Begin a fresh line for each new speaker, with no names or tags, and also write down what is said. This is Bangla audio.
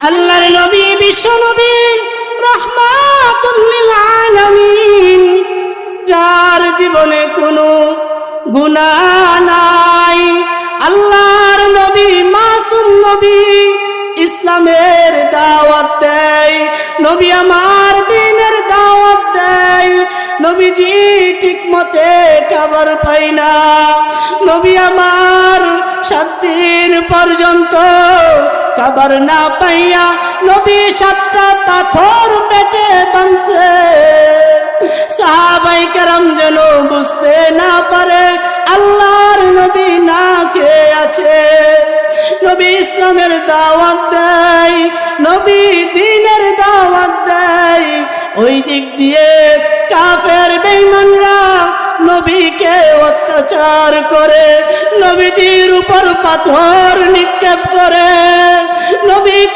আল্লাহর নবী বিশ্ব নবী রাহমাতুল লিল আলামিন, যার জীবনে কোনো গুনাহ নাই। আল্লাহর নবী মাসুম নবী ইসলামের দাওয়াত দেয়, নবী আমার দ্বীনের দাওয়াত দেয়। নবীজি ঠিক মতে কবর পাই না, নবী আমার 7 দিন পর্যন্ত কবর না পাইয়া নবী 7টা পাথর পেটে বাঁধছে। সাহাবায়ে কেরাম যেন বুঝতে না পারে আল্লাহর নবী না খেয়ে আছে। নবী ইসলামের দাওয়াত দেয়, নবী দ্বীনের দাওয়াত দেয়। ওই দিক দিয়ে কাফের বেঈমানরা নবীকে অত্যাচার করে, নবীজির উপর পাথর নিক্ষেপ করে, নবীকে